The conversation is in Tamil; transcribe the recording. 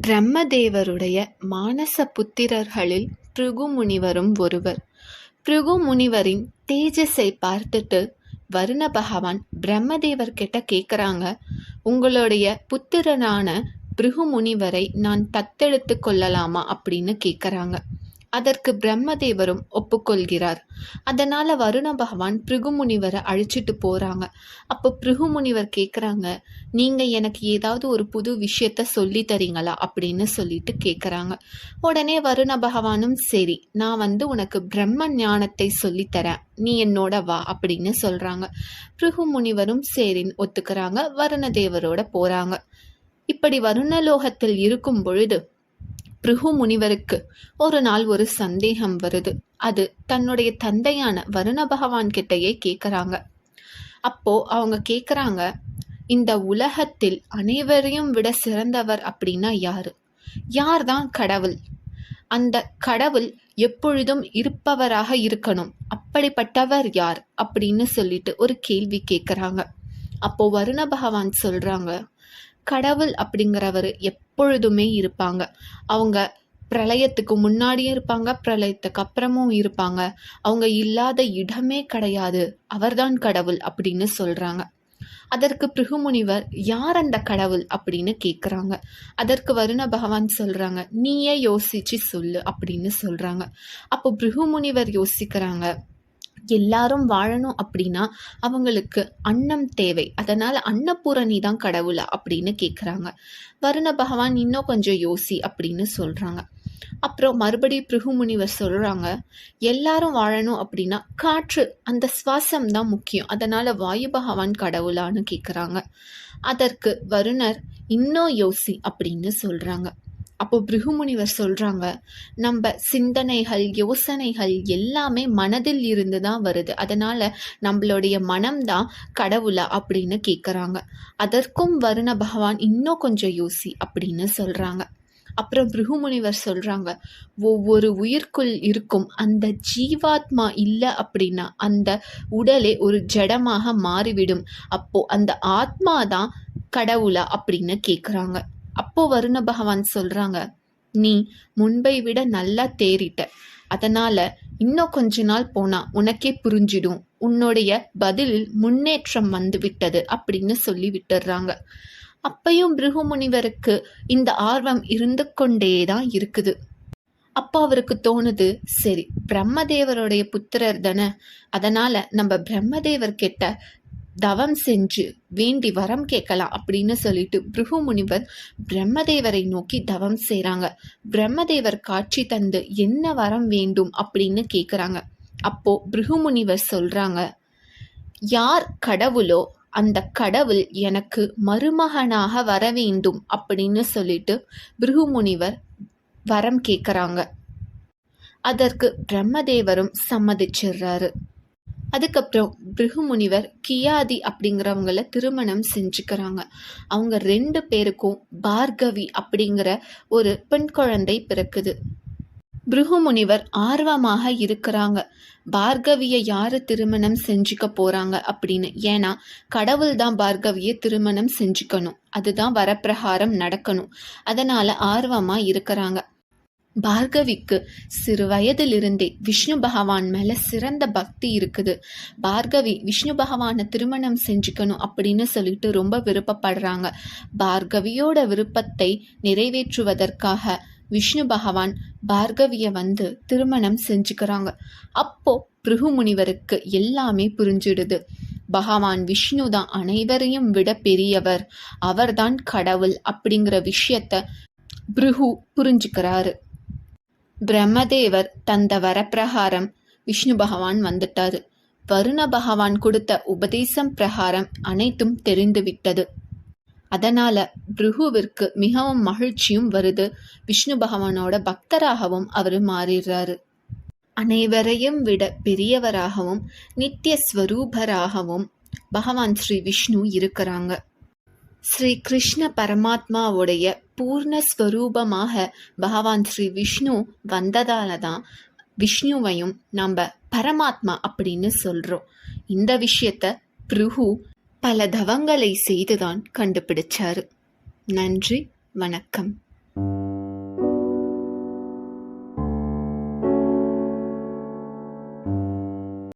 பிரம்மதேவருடைய மானச புத்திரர்களில் பிருகு முனிவரும் ஒருவர். பிருகு முனிவரின் தேஜஸை பார்த்துட்டு வருண பகவான் பிரம்மதேவர் கிட்ட கேட்குறாங்க, உங்களுடைய புத்திரனான பிருகு முனிவரை நான் தத்தெடுத்து கொள்ளலாமா அப்படின்னு கேட்குறாங்க. அதற்கு பிரம்மதேவரும் ஒப்புக்கொள்கிறார். அதனால வருண பகவான் பிருகு முனிவரை அழைச்சிட்டு போறாங்க. அப்போ பிருகு முனிவர் கேட்குறாங்க, நீங்க எனக்கு ஏதாவது ஒரு புது விஷயத்த சொல்லி தரீங்களா அப்படின்னு சொல்லிட்டு கேட்குறாங்க. உடனே வருண பகவானும் சரி, நான் உனக்கு பிரம்ம ஞானத்தை சொல்லித்தரேன், நீ என்னோட வா அப்படின்னு சொல்றாங்க. பிருகு முனிவரும் சரின்னு ஒத்துக்கிறாங்க. வருணதேவரோட போறாங்க. இப்படி வருணலோகத்தில் இருக்கும் பொழுது பிருகு முனிவருக்கு ஒரு நாள் ஒரு சந்தேகம் வருது. அது தன்னுடைய தந்தையான வருண பகவான் கிட்டையே கேட்குறாங்க. அப்போ அவங்க கேட்குறாங்க, இந்த உலகத்தில் அனைவரையும் விட சிறந்தவர் அப்படின்னா யாரு? யார்தான் கடவுள்? அந்த கடவுள் எப்பொழுதும் இருப்பவராக இருக்கணும், அப்படிப்பட்டவர் யார் அப்படின்னு சொல்லிட்டு ஒரு கேள்வி கேட்குறாங்க. அப்போ வருண பகவான் சொல்றாங்க, கடவுள் அப்படிங்கிறவர் எப்பொழுதுமே இருப்பாங்க. அவங்க பிரளயத்துக்கு முன்னாடியும் இருப்பாங்க, பிரளயத்துக்கு அப்புறமும் இருப்பாங்க. அவங்க இல்லாத இடமே கிடையாது, அவர்தான் கடவுள் அப்படின்னு சொல்றாங்க. அதற்கு பிருகு முனிவர், யார் அந்த கடவுள் அப்படின்னு கேட்குறாங்க. அதற்கு வருண பகவான் சொல்றாங்க, நீயே யோசிச்சு சொல்லு அப்படின்னு சொல்றாங்க. அப்போ பிருகு முனிவர் யோசிக்கிறாங்க, எல்லாரும் வாழணும் அப்படின்னா அவங்களுக்கு அன்னம் தேவை, அதனால அன்னபூரணி தான் கடவுளா அப்படின்னு கேட்குறாங்க. வருண பகவான் இன்னும் கொஞ்சம் யோசி அப்படின்னு சொல்றாங்க. அப்புறம் மறுபடியும் பிருகு முனிவர் சொல்றாங்க, எல்லாரும் வாழணும் அப்படின்னா காற்று, அந்த சுவாசம் தான் முக்கியம், அதனால வாயு பகவான் கடவுளான்னு கேட்குறாங்க. அதற்கு வருணர் இன்னும் யோசி அப்படின்னு சொல்றாங்க. அப்போ பிருகு முனிவர் சொல்றாங்க, நம்ம சிந்தனைகள் யோசனைகள் எல்லாமே மனதில் இருந்து தான் வருது, அதனால நம்மளுடைய மனம்தான் கடவுளா அப்படின்னு கேட்குறாங்க. அதற்கும் வருண பகவான் இன்னும் கொஞ்சம் யோசி அப்படின்னு சொல்றாங்க. அப்புறம் பிருகு முனிவர் சொல்றாங்க, ஒவ்வொரு உயிர்க்குள் இருக்கும் அந்த ஜீவாத்மா இல்லை அப்படின்னா அந்த உடலே ஒரு ஜடமாக மாறிவிடும், அப்போ அந்த ஆத்மா தான் கடவுளா அப்படின்னு கேட்குறாங்க. அப்போ வருண பகவான் சொல்றாங்க, நீ முன்பை விட நல்லா தேறிட்ட, அதனால இன்னும் கொஞ்ச நாள் போனா உனக்கே புரிஞ்சிடும், உன்னுடைய பதிலில் முன்னேற்றம் வந்து விட்டது அப்படின்னு சொல்லி விட்டுறாங்க. அப்பையும் பிருகு முனிவருக்கு இந்த ஆர்வம் இருந்து கொண்டேதான் இருக்குது. அப்போ அவருக்கு தோணுது, சரி பிரம்மதேவருடைய புத்திரர் தானே, அதனால நம்ம பிரம்மதேவர் கிட்ட தவம் செஞ்சு வேண்டி வரம் கேட்கலாம் அப்படின்னு சொல்லிட்டு பிருகு முனிவர் பிரம்மதேவரை நோக்கி தவம் செய்கிறாங்க. பிரம்மதேவர் காட்சி தந்து என்ன வரம் வேண்டும் அப்படின்னு கேட்குறாங்க. அப்போ பிருகு முனிவர் சொல்றாங்க, யார் கடவுளோ அந்த கடவுள் எனக்கு மருமகனாக வர வேண்டும் அப்படின்னு சொல்லிட்டு பிருகு முனிவர் வரம் கேட்குறாங்க. அதற்கு பிரம்மதேவரும் சம்மதிச்சிடுறாரு. அதுக்கப்புறம் பிருகு முனிவர் கியாதி அப்படிங்கிறவங்கள திருமணம் செஞ்சுக்கிறாங்க. அவங்க 2 பேருக்கும் பார்கவி அப்படிங்கிற ஒரு பெண் குழந்தை பிறக்குது. பிருகு முனிவர் ஆர்வமாக இருக்கிறாங்க, பார்கவியை யாரு திருமணம் செஞ்சுக்க போறாங்க அப்படின்னு. ஏன்னா கடவுள் தான் பார்கவியை திருமணம் செஞ்சுக்கணும், அதுதான் வரப்பிரகாரம் நடக்கணும், அதனால ஆர்வமா இருக்கிறாங்க. பார்கவிக்கு சிறு வயதிலிருந்தே விஷ்ணு பகவான் மேல சிறந்த பக்தி இருக்குது. பார்கவி விஷ்ணு பகவானை திருமணம் செஞ்சுக்கணும் அப்படின்னு சொல்லிட்டு ரொம்ப விருப்பப்படுறாங்க. பார்கவியோட விருப்பத்தை நிறைவேற்றுவதற்காக விஷ்ணு பகவான் பார்கவியை திருமணம் செஞ்சுக்கிறாங்க. அப்போ பிருகு முனிவருக்கு எல்லாமே புரிஞ்சிடுது. பகவான் விஷ்ணு தான் அனைவரையும் விட பெரியவர், அவர்தான் கடவுள் அப்படிங்கிற விஷயத்த பிருகு புரிஞ்சுக்கிறாரு. பிரம்மதேவர் தந்த வரப்பிரகாரம் விஷ்ணு பகவான் வந்துட்டாரு. வருண பகவான் கொடுத்த உபதேசம் பிரகாரம் அனைத்தும் தெரிந்துவிட்டது. அதனால பிருகுவிற்கு மிகவும் மகிழ்ச்சியும் வருது. விஷ்ணு பகவானோட பக்தராகவும் அவர் மாறிடுறாரு. அனைவரையும் விட பெரியவராகவும் நித்திய ஸ்வரூபராகவும் பகவான் ஸ்ரீ விஷ்ணு இருக்கிறாங்க. ஸ்ரீ கிருஷ்ண பரமாத்மாவுடைய பூர்ணஸ்வரூபமாக பகவான் ஸ்ரீ விஷ்ணு வந்ததால தான் விஷ்ணுவையும் நம்ம பரமாத்மா அப்படின்னு சொல்கிறோம். இந்த விஷயத்த பிருகு பல தவங்களை செய்துதான் கண்டுபிடிச்சாரு. நன்றி, வணக்கம்.